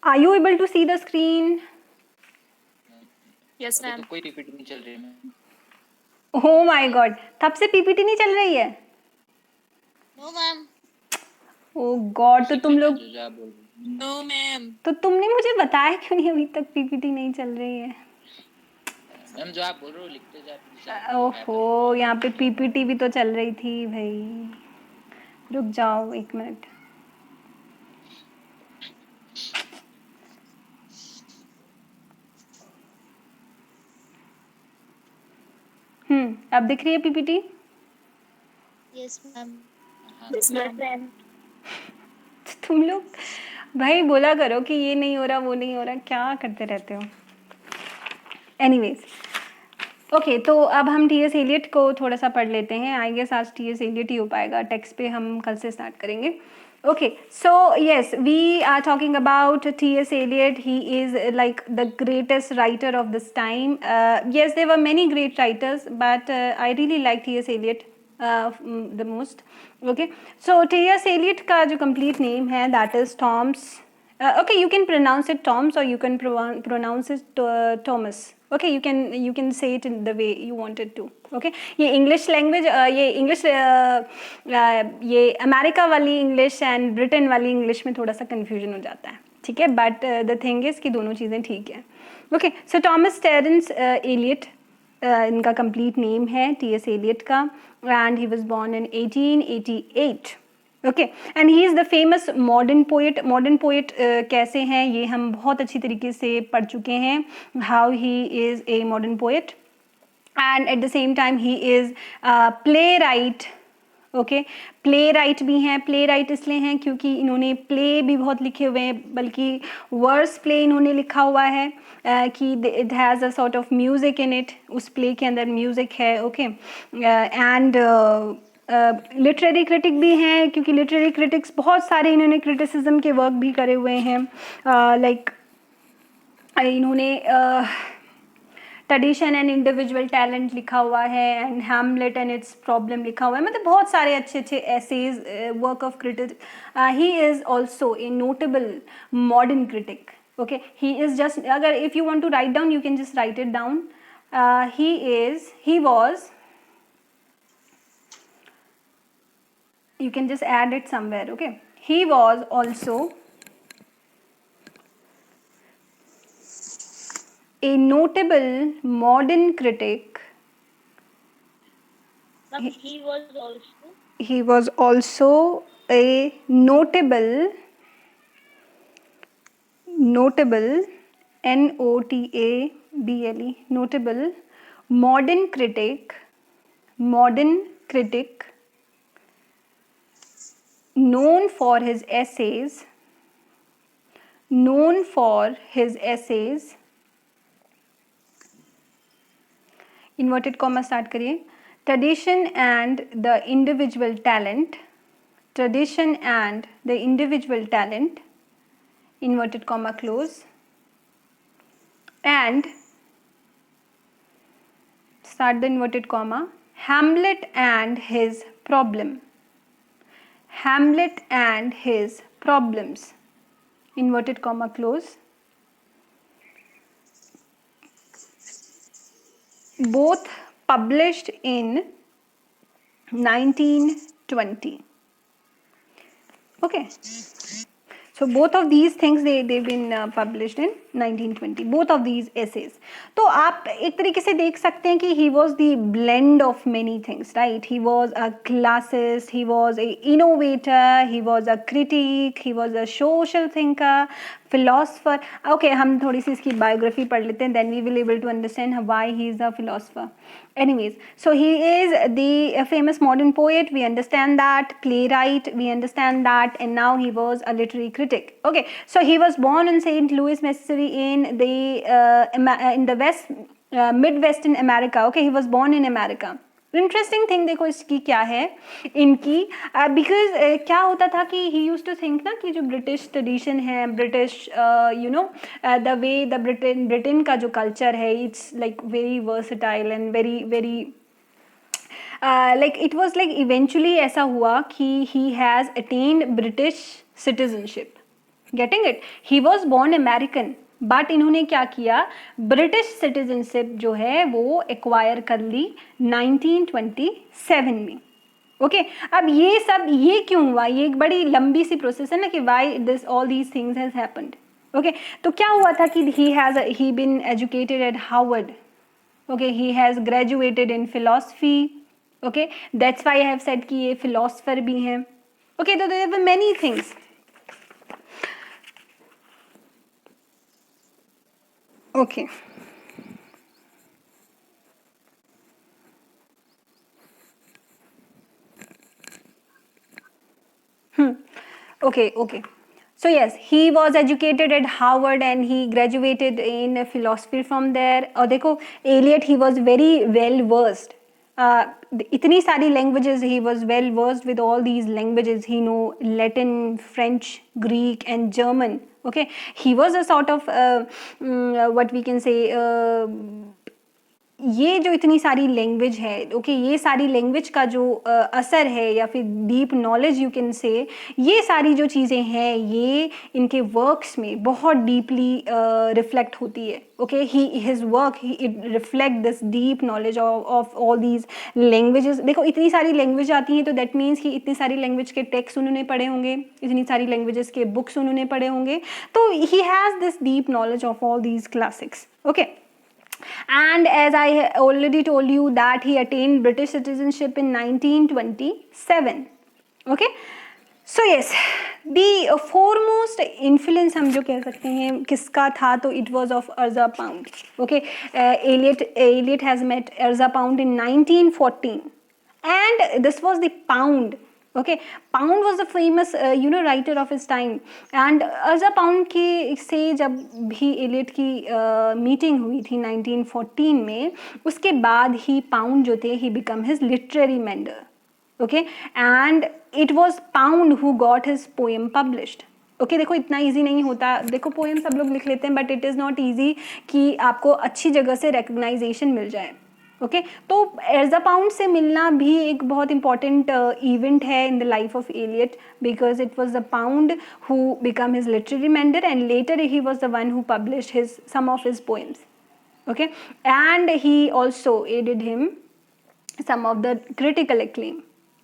Are you able to see the screen? Yes ma'am. कोई पीपीटी नहीं चल रही है. ओह माय गॉड, तब से पीपीटी नहीं चल रही है? No ma'am. ओह गॉड, तो तुम लोग, नो मैम. तो तुमने मुझे बताया क्यों नहीं अभी तक पीपीटी नहीं चल रही है? मैम जो आप बोल रहे हो लिखते जाते. ओहो यहाँ पे पीपीटी भी तो चल रही थी भाई. रुक जाओ एक मिनट. अब दिख रही है PPT? Yes ma'am. Yes ma'am. तुम लोग भाई बोला करो कि ये नहीं हो रहा वो नहीं हो रहा, क्या करते रहते हो. एनीवेज ओके तो अब हम T.S. एलियट को थोड़ा सा पढ़ लेते हैं. आई गेस आज T.S. एलियट ही हो पाएगा. टेक्स्ट पे हम कल से स्टार्ट करेंगे. Okay, so yes, we are talking about T.S. Eliot. He is like the greatest writer of this time. Yes, there were many great writers, but I really like T.S. Eliot the most. Okay, so T.S. Eliot का जो complete name है that is Thomas Okay, you can pronounce it Toms or you can pronounce it Thomas. Okay, you can say it in the way you want it to. Okay, ये English language ये English ये America वाली English and Britain वाली English में थोड़ा सा confusion हो जाता है, ठीक है, but the thing is कि दोनों चीज़ें ठीक है. Okay, so Thomas Terence Eliot, इनका complete name है T.S. Eliot का, and he was born in 1888. Okay, and he is the famous modern poet. Modern poet कैसे हैं ये हम बहुत अच्छी तरीके से पढ़ चुके हैं, how he is a modern poet, and eight the same time he is play right. Okay, play right भी हैं. प्ले राइट इसलिए हैं क्योंकि इन्होंने प्ले भी बहुत लिखे हुए हैं, बल्कि वर्स प्ले इन्होंने लिखा हुआ है कि it has a sort of music in it. उस प्ले के अंदर म्यूज़िक है. ओके, एंड लिटरेरी क्रिटिक भी हैं क्योंकि लिटरेरी क्रिटिक्स बहुत सारे इन्होंने क्रिटिसिज्म के वर्क भी करे हुए हैं. लाइक इन्होंने ट्रेडिशन एंड इंडिविजुअल टैलेंट लिखा हुआ है, and Hamlet and its problem लिखा हुआ है. मतलब बहुत सारे अच्छे अच्छे essays, work of critic. He is also a notable modern critic. Okay, he is just, अगर if you want to write down you can just write it down. He was, you can just add it somewhere. Okay, he was also a notable modern critic. He was also He was also a notable notable notable modern critic known for his essays inverted comma start करिए. Tradition and the individual talent inverted comma close, and start the inverted comma, Hamlet and his problems inverted comma close, both published in 1920. Okay, so both of these things they've been published in 1920, both of these essays. तो आप एक तरीके से देख सकते हैं कि he was the blend of many things, right? He was a classicist, he was a innovator, he was a critic, he was a social thinker, philosopher. Okay, हम थोड़ी सी इसकी biography पढ़ लेते हैं, then we will able to understand why he is a philosopher. Anyways, so he is the famous modern poet, we understand that, playwright, we understand that, and now he was a literary critic. Okay, so he was born in St. Louis, Missouri in the Midwestern America. Okay, he was born in America. Interesting thing देखो इसकी क्या है इनकी, because क्या होता था कि ही use to think ना कि जो ब्रिटिश ट्रेडिशन है, British you know the way the Britain का जो कल्चर है, it's like very versatile and very like it was like eventually ऐसा हुआ कि he has attend British citizenship. Getting it? He was born American, but इन्होंने क्या किया, British citizenship जो है वो एक्वायर कर ली 1927 में. ओके, अब ये क्यों हुआ, ये एक बड़ी लंबी सी प्रोसेस है ना कि why this all these things has happened. Okay, तो क्या हुआ था कि he been educated at Harvard. Okay, he has graduated in philosophy. Okay, that's why I have said कि ये फिलोसफर भी हैं. ओके, तो there were many things. Okay. Okay. So yes, he was educated at Harvard and he graduated in philosophy from there. और देखो, Eliot, he was very well versed. इतनी सारी languages, he was well versed with all these languages. He know Latin, French, Greek and German. Okay, he was a sort of what we can say ये जो इतनी सारी language है, okay, ये सारी language का जो असर है या फिर deep knowledge you can say, ये सारी जो चीज़ें हैं ये इनके वर्क्स में बहुत डीपली रिफ्लेक्ट होती है, okay. He his work it reflect this deep knowledge of all these languages. देखो इतनी सारी लैंग्वेज आती हैं तो दैट मीन्स कि इतनी सारी लैंग्वेज के टेक्स्ट उन्होंने पढ़े होंगे, इतनी सारी लैंग्वेजेस के बुक्स उन्होंने पढ़े होंगे, तो he has this deep knowledge of all these classics, okay. And as I already told you that he attained British citizenship in 1927, okay. So yes, the foremost influence हम जो कह सकते हैं किसका था, तो it was of Ezra Pound, okay. Eliot has met Ezra Pound in 1914 and this was the Pound, okay. Pound was the famous writer of his time and Ezra Pound के से जब भी एलियट की मीटिंग हुई थी 1914 में, उसके बाद ही पाउंड जो थे he become his literary mentor, okay, and it was pound who got his poem published, okay. देखो इतना इजी नहीं होता, देखो पोएम सब लोग लिख लेते हैं but it is not easy कि आपको अच्छी जगह से रिकग्नाइजेशन मिल जाए, ओके। तो एज़ा पाउंड से मिलना भी एक बहुत इंपॉर्टेंट इवेंट है in the life of Eliot, because it was the Pound who become his literary mentor and later he was the one who published his some of his poems, okay, and he also added him some of the critical acclaim,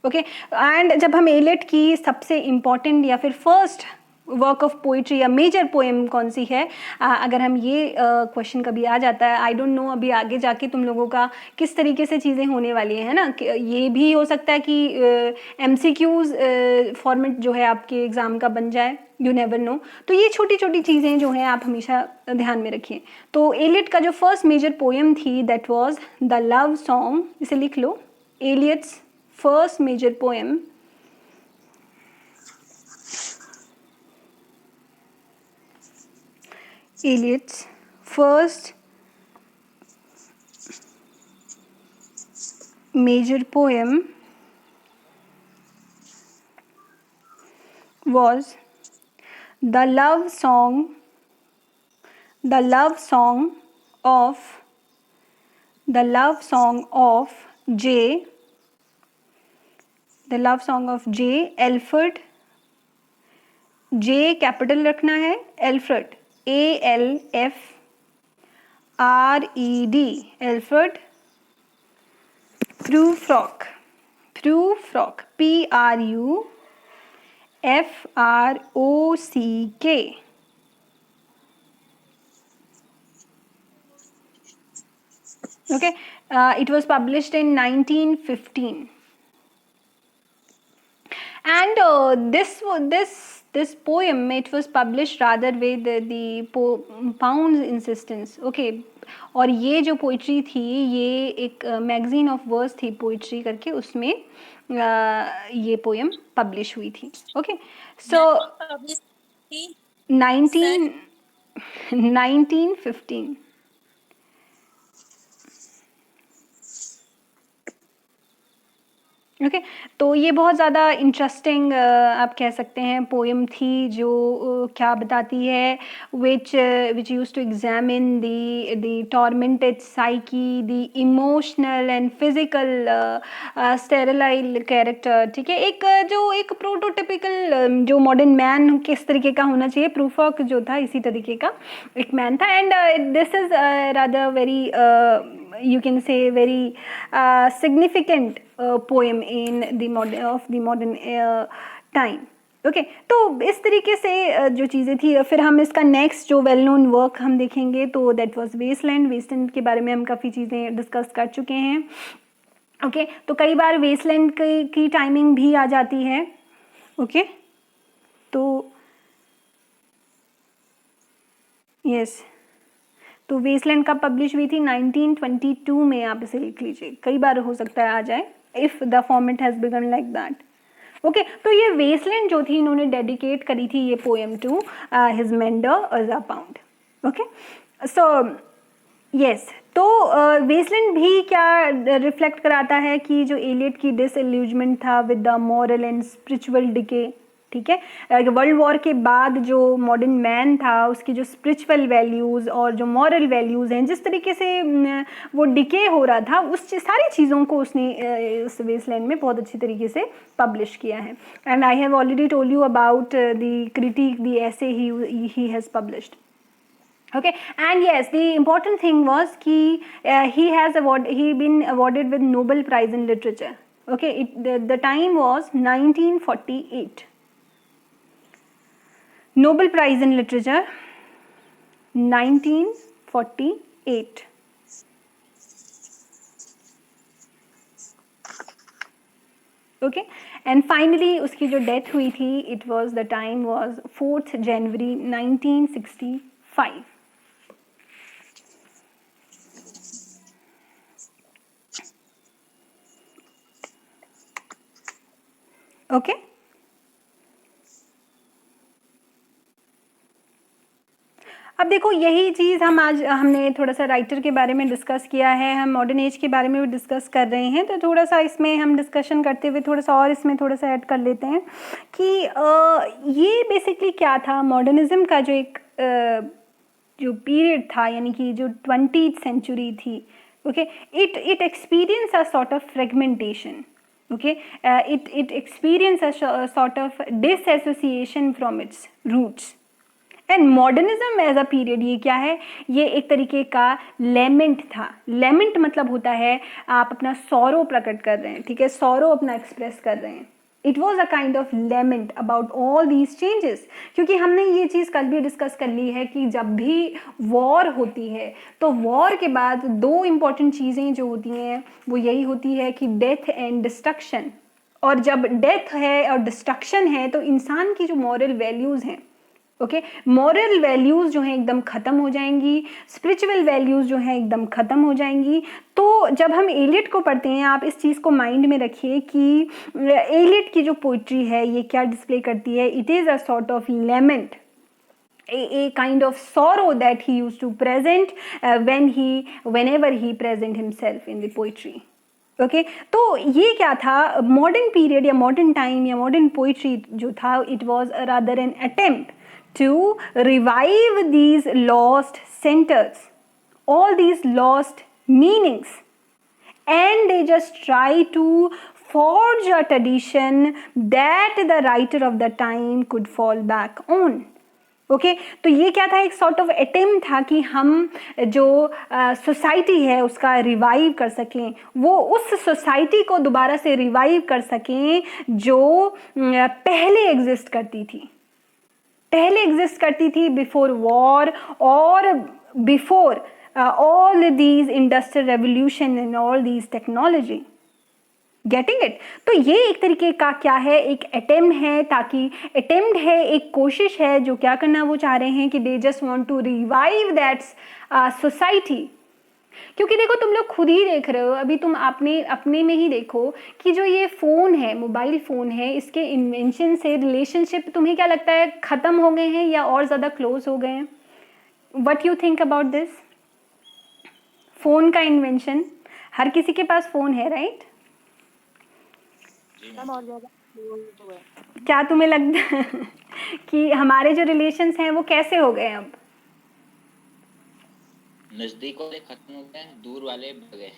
okay. And जब हम Eliot की सबसे important या फिर first work of poetry या major poem कौन सी है, अगर हम ये क्वेश्चन कभी आ जाता है, आई डोंट नो अभी आगे जाके तुम लोगों का किस तरीके से चीज़ें होने वाली हैं ना, ये भी हो सकता है कि MCQs फॉर्मेट जो है आपके एग्ज़ाम का बन जाए, यू नेवर नो। तो ये छोटी छोटी चीज़ें जो हैं आप हमेशा ध्यान में रखिए। तो एलियट का जो फर्स्ट मेजर पोएम थी that was the love song, इसे लिख लो, Eliot's first major poem Eliot's first major poem was the love song of J. Alfred, J capital रखना है, Alfred ALFRED, Alfred Prufrock, PRUFROCK, okay. It was published in 1915 and this poem, it was published rather with the Pound's insistence, okay. और ये जो poetry थी ये एक magazine of verse थी poetry करके, उसमें ये पोएम पब्लिश हुई थी, ओके। सो 1915, ओके। तो ये बहुत ज़्यादा इंटरेस्टिंग आप कह सकते हैं पोएम थी, जो क्या बताती है, which use to examine the tormented psyche, the emotional and physical sterile character, ठीक है। एक प्रोटोटिपिकल जो मॉडर्न मैन किस तरीके का होना चाहिए, प्रूफॉक जो था इसी तरीके का एक मैन था, and this is rather very you can say very significant poem in the modern time, okay. तो इस तरीके से जो चीज़ें थी, फिर हम इसका नेक्स्ट जो वेल नोन वर्क हम देखेंगे तो दैट वाज वेस्टलैंड के बारे में हम काफ़ी चीज़ें डिस्कस कर चुके हैं, ओके। तो कई बार वेस्टलैंड की टाइमिंग भी आ जाती है, ओके। तो यस, तो वेस्टलैंड कब पब्लिश हुई थी, 1922 में, आप इसे लिख लीजिए, कई बार हो सकता है आ जाए, if the format has begun like that, okay. तो ये वेस्टलैंड जो थी इन्होंने डेडिकेट करी थी ये पोएम टू हिज मेंटर एज़ा पाउंड, ओके। सो यस, तो वेस्टलैंड भी क्या रिफ्लेक्ट कराता है कि जो एलियट की डिसइल्यूजमेंट था with the moral and spiritual decay, ठीक है। वर्ल्ड वॉर के बाद जो मॉडर्न मैन था उसकी जो स्पिरिचुअल वैल्यूज़ और जो मॉरल वैल्यूज़ हैं, जिस तरीके से वो डिके हो रहा था, उस सारी चीज़ों को उसने इस वेस्टलैंड में बहुत अच्छी तरीके से पब्लिश किया है। And I have already told you about the critic, the essay he has published. Okay, and yes, the important thing was he been awarded with Nobel Prize in Literature. Okay, the time was 1948. Nobel Prize in Literature, 1948. Okay, and finally उसकी जो death हुई थी, it was the time was 4th January 1965. Okay अब देखो, यही चीज़ हमने थोड़ा सा राइटर के बारे में डिस्कस किया है, हम मॉडर्न एज के बारे में भी डिस्कस कर रहे हैं, तो थोड़ा सा इसमें हम डिस्कशन करते हुए थोड़ा सा और इसमें थोड़ा सा ऐड कर लेते हैं कि ये बेसिकली क्या था। मॉडर्निज्म का जो एक जो पीरियड था, यानी कि जो 20th सेंचुरी थी, okay, it experience a sort of fragmentation. Okay, it experienced a sort of disassociation from its roots. And modernism as a period, ये क्या है, ये एक तरीके का लेमेंट था. लेमेंट मतलब होता है आप अपना सौरो प्रकट कर रहे हैं, ठीक है, सौरो अपना एक्सप्रेस कर रहे हैं. It was a kind of lament about all these changes. क्योंकि हमने ये चीज़ कल भी डिस्कस कर ली है कि जब भी वॉर होती है तो वॉर के बाद दो इम्पॉर्टेंट चीज़ें जो होती हैं वो यही होती है कि डेथ एंड डिस्ट्रक्शन. और जब डेथ है और डिस्ट्रक्शन है तो इंसान की जो मॉरल वैल्यूज़ हैं, ओके, मॉरल वैल्यूज़ जो हैं एकदम ख़त्म हो जाएंगी, स्पिरिचुअल वैल्यूज़ जो हैं एकदम ख़त्म हो जाएंगी. तो जब हम एलियट को पढ़ते हैं, आप इस चीज़ को माइंड में रखिए कि एलियट की जो पोइट्री है ये क्या डिस्प्ले करती है. It is a sort of lament, a kind of sorrow that he used to present whenever he present himself in the poetry. Okay, तो ये क्या था, मॉडर्न पीरियड या मॉडर्न टाइम या मॉडर्न पोइट्री जो था, it was rather an attempt to revive these lost centers, all these lost meanings, and they just try to forge a tradition that the writer of the time could fall back on. Okay, तो ये क्या था, एक sort of attempt था कि हम जो society है उसका रिवाइव कर सकें, वो उस सोसाइटी को दोबारा से रिवाइव कर सकें जो पहले एग्जिस्ट करती थी बिफोर वॉर और before all these industrial revolution and all these technology. Getting it? तो ये एक तरीके का क्या है, एक अटेम्प्ट है, एक कोशिश है. जो क्या करना वो चाह रहे हैं कि they just want to revive that society. क्योंकि देखो, तुम लोग खुद ही देख रहे हो, अभी तुम अपने में ही देखो कि जो ये फ़ोन है, मोबाइल फ़ोन है, इसके इन्वेंशन से रिलेशनशिप तुम्हें क्या लगता है ख़त्म हो गए हैं या और ज़्यादा क्लोज हो गए हैं? What you think about this? Phone का इन्वेंशन, हर किसी के पास फ़ोन है, राइट? क्या तुम्हें लगता है कि हमारे जो रिलेशंस हैं वो कैसे हो गए अब? नजदीक वाले खत्म हो गए, दूर वाले बढ़ गए.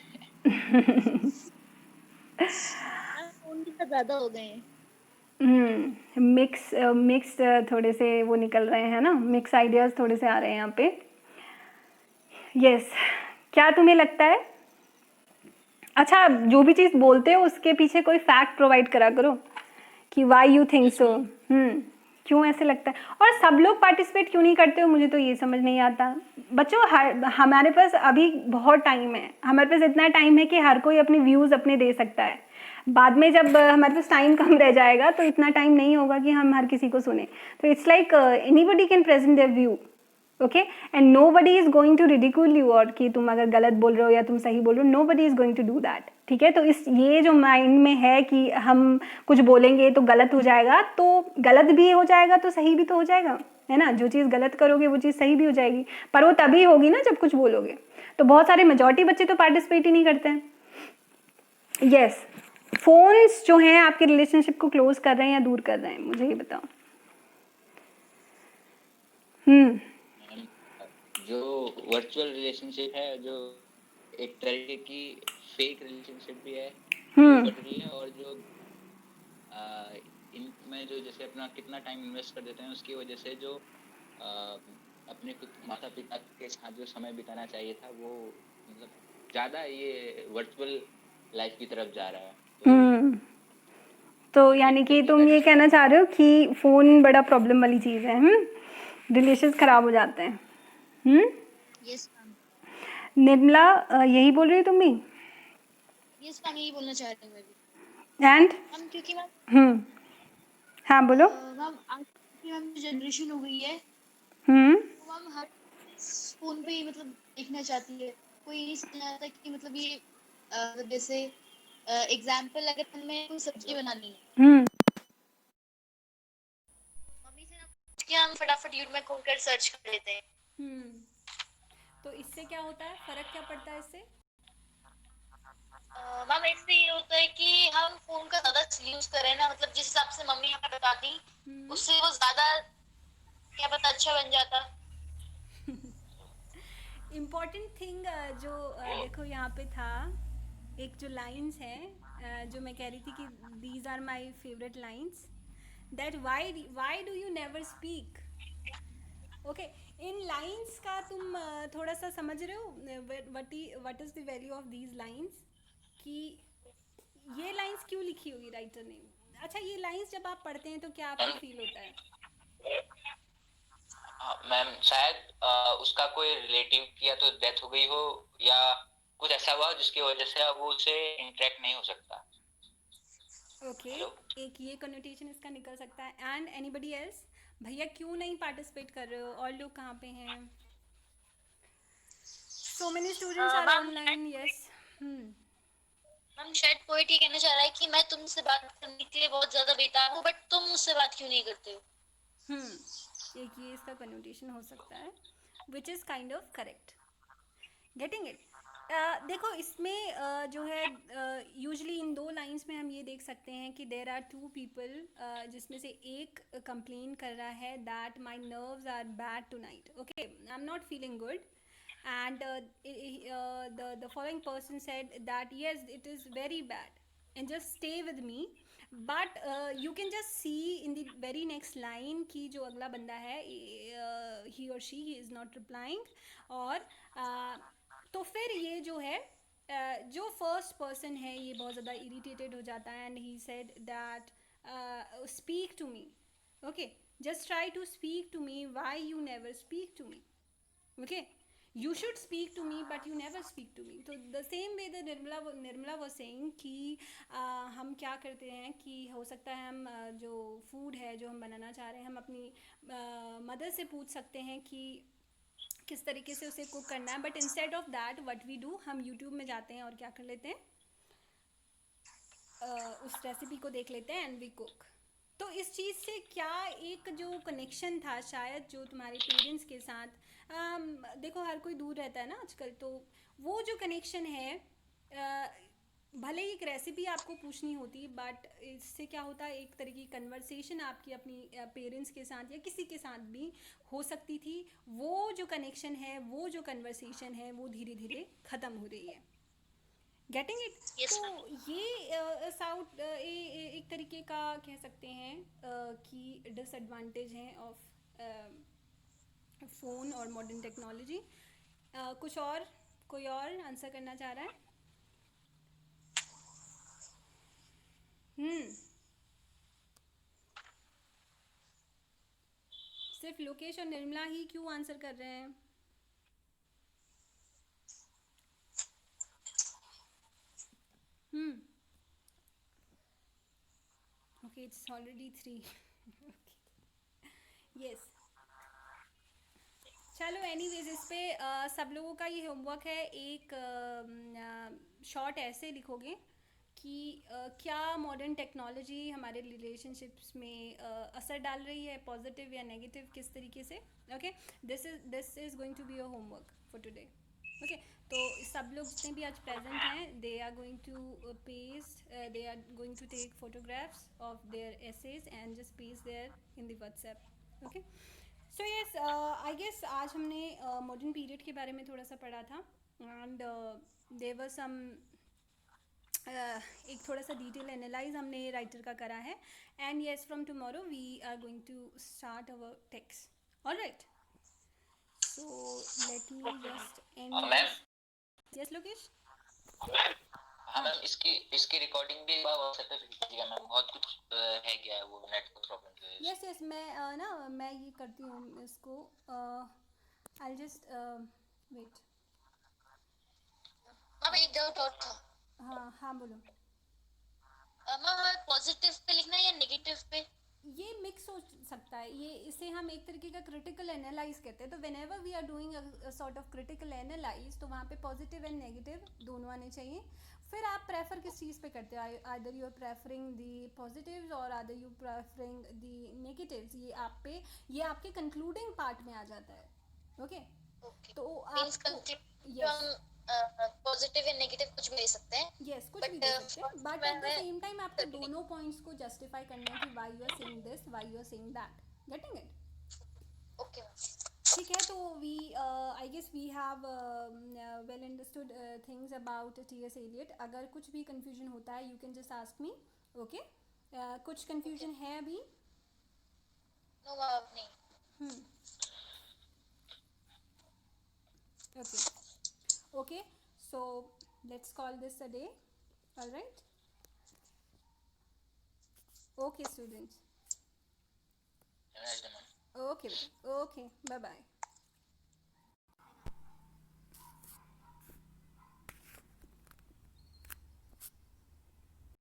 फोन की ज्यादा हो गए हैं. मिक्स थोड़े से वो निकल रहे हैं ना, मिक्स आइडियाज थोड़े से आ रहे हैं यहाँ पे. यस, क्या तुम्हें लगता है? अच्छा, जो भी चीज़ बोलते हो उसके पीछे कोई फैक्ट प्रोवाइड करा करो कि वाई यू थिंक सो. क्यों ऐसे लगता है? और सब लोग पार्टिसिपेट क्यों नहीं करते हो, मुझे तो ये समझ नहीं आता. बच्चों, हमारे पास अभी बहुत टाइम है, हमारे पास इतना टाइम है कि हर कोई अपने व्यूज़ अपने दे सकता है. बाद में जब हमारे पास टाइम कम रह जाएगा तो इतना टाइम नहीं होगा कि हम हर किसी को सुने. तो it's like anybody can present their view, okay, and nobody is going to ridicule you, और कि तुम अगर गलत बोल रहे हो या तुम सही बोल रहे हो, nobody is going to do that. ठीक है, तो ये जो माइंड में है कि हम कुछ बोलेंगे तो गलत हो जाएगा, तो गलत भी हो जाएगा तो सही भी तो हो जाएगा, है ना. जो चीज़ गलत करोगे वो चीज़ सही भी हो जाएगी, पर वो तभी होगी ना जब कुछ बोलोगे. तो बहुत सारे मेजॉरिटी बच्चे तो पार्टिसिपेट ही नहीं करते हैं. यस, फोन्स जो हैं आपके रिलेशनशिप को क्लोज कर रहे हैं या दूर कर रहे हैं, मुझे ये बताओ। जो वर्चुअल रिलेशनशिप है, जो एक तरीके की फेक रिलेशनशिप भी है, वो बढ़ रही है। और जो इनमें जो जैसे अपना कितना टाइम इन्वेस्ट कर देते हैं, उसकी वजह से जो अपने खुद माता पिता के साथ जो समय बिताना चाहिए था, वो मतलब ज़्यादा ये वर्चुअल लाइफ की तरफ जा रहा है। तो यानी कि तुम ये कहना चाह रहे हो कि फ़ोन बड़ा प्रॉब्लम वाली चीज़ है। रिलेशंस ख़राब हो जाते हैं। यस मैम, निर्मला, यही बोल रही हो तुम भी? यस मैम, यही बोलना चाह रही हूँ मैं भी एंड मैम, क्योंकि मैम हाँ बोलो। मैम आज की मैम जो जनरेशन हो गई है, हम्म तो मैम हर फोन पे ही मतलब देखना चाहती है। कोई नहीं समझ आता कि मतलब ये जैसे एग्जाम्पल अगर हमें कोई सब्जी बनानी है, हम्म मम्मी से ना पूछ के हम फटाफट यूट्यूब में खोल कर सर्च कर लेते हैं। तो इससे क्या होता है, फ़र्क क्या पड़ता है इससे? मैम इससे ये होता है कि हम फोन का ज्यादा यूज करें ना, मतलब जिस हिसाब से मम्मी हमें बताती, उससे वो ज्यादा क्या पता अच्छा बन जाता। इम्पॉर्टेंट थिंग जो देखो यहाँ पे था, एक जो लाइंस है जो मैं कह रही थी कि these are my favourite lines, that why do you never speak. Okay, इन लाइंस का तुम थोड़ा सा समझ रहे हो what is the value of these lines, कि ये लाइंस क्यों लिखी होगी राइटर ने? अच्छा, ये लाइंस जब आप पढ़ते हैं तो क्या आपको फील होता है? मैम शायद उसका कोई रिलेटिव की या तो डेथ हो गई हो, या कुछ ऐसा हुआ जिसकी वजह से अब वो उसे इंटरेक्ट नहीं हो सकता। ओके, एक ये कनोटेशन इसका निकल सकता है। And anybody else? भैया क्यों नहीं पार्टिसिपेट कर रहे हो? और लोग कहाँ पे हैं? So many students are ma'am online. Yes. Ma'am शायद पोएट ये कहना चाह रहा है कि मैं तुमसे बात करने के लिए बहुत ज्यादा बेताब हूँ, बट तुम मुझसे बात क्यों नहीं करते हो। एक ये इसका कनोटेशन हो सकता है, which is kind of correct. Getting it? देखो इसमें जो है यूजली इन दो लाइंस में हम ये देख सकते हैं कि देर आर टू पीपल, जिसमें से एक कंप्लेन कर रहा है that my nerves are bad tonight. Okay, I am not feeling good, and the following person said that yes, it is very bad and just stay with me, but you can just see in the very next line कि जो अगला बंदा है, he or she he is not replying, और तो फिर ये जो है जो फर्स्ट पर्सन है ये बहुत ज़्यादा इरिटेटेड हो जाता है, and he said that speak to me, okay, just try to speak to me, why you never speak to me, okay, you should speak to me but you never speak to me. तो the same way the Nirmala was saying कि हम क्या करते हैं कि हो सकता है हम जो फूड है जो हम बनाना चाह रहे हैं, हम अपनी मदर से पूछ सकते हैं कि किस तरीके से उसे कुक करना है, but instead of that what we do, हम यूट्यूब में जाते हैं और क्या कर लेते हैं, उस रेसिपी को देख लेते हैं एंड वी कुक। तो इस चीज़ से क्या एक जो कनेक्शन था शायद जो तुम्हारे पेरेंट्स के साथ, देखो हर कोई दूर रहता है ना आजकल, तो वो जो कनेक्शन है, भले ही एक रेसिपी आपको पूछनी होती, बट इससे क्या होता है, एक तरह की कन्वर्सेशन आपकी अपनी पेरेंट्स के साथ या किसी के साथ भी हो सकती थी। वो जो कनेक्शन है, वो जो कन्वर्सेशन है, वो धीरे धीरे ख़त्म हो रही है। Getting it? Yes, तो ma'am. ये साउथ एक तरीके का कह सकते हैं कि डिसएडवांटेज है ऑफ फ़ोन और मॉडर्न टेक्नोलॉजी। कुछ और, कोई और आंसर करना चाह रहा है? सिर्फ लोकेश और निर्मला ही क्यों आंसर कर रहे हैं? Okay, it's already 3। यस, चलो एनीवेज, इस पे सब लोगों का ये होमवर्क है, एक शॉर्ट ऐसे लिखोगे कि क्या मॉडर्न टेक्नोलॉजी हमारे रिलेशनशिप्स में असर डाल रही है, पॉजिटिव या नेगेटिव, किस तरीके से। Okay, this is going to be your homework for today. Okay तो सब लोग जितने भी आज प्रेजेंट हैं they are going to paste they are going to take photographs of their essays and just paste there in the WhatsApp okay so yes I guess आज हमने modern period के बारे में थोड़ा सा पढ़ा था एंड देयर वर सम एक थोड़ा सा डिटेल एनालाइज हमने राइटर का करा है and yes from tomorrow we are going to start our text alright so let me just ma'am and yes Lokesh हाँ मैम इसकी रिकॉर्डिंग भी एक बार व्हाट्सएप पे भेज दीजिएगा मैम बहुत कुछ है क्या है वो नेटवर्क प्रॉब्लम की वजह से यस यस मैं ना मैं ये करती हूँ इसको आई जस्ट वेट मैम एक डाउट और था हाँ हाँ बोलो मैम पॉजिटिव पे लिखना है या नेगेटिव पे? ये मिक्स हो सकता है ये इसे हम एक तरीके का क्रिटिकल एनालाइज कहते हैं तो whenever we are doing a sort of critical analyse तो वहाँ पे पॉजिटिव एंड नेगेटिव दोनों आने चाहिए फिर आप प्रेफर किस चीज़ पे करते हो either you are preferring the positives और either you preferring the negatives ये आपके कंक्लूडिंग पार्ट में आ जाता है ओके ओके तो मींस आप कंक्लूजन पॉजिटिव या नेगेटिव कुछ भी ले सकते हैं यस कुछ भी But, दे सकते हैं बट एट द मैं- सेम टाइम आपको दोनों पॉइंट्स को जस्टिफाई करना है कि why you are saying this why you are saying that getting it okay ma'am ठीक है तो we I guess we have well understood things about T S. Eliot अगर कुछ भी कंफ्यूजन होता है you can just ask me okay कुछ confusion है अभी नो मैम नहीं okay okay so let's call this a day alright okay students ma'am okay okay bye bye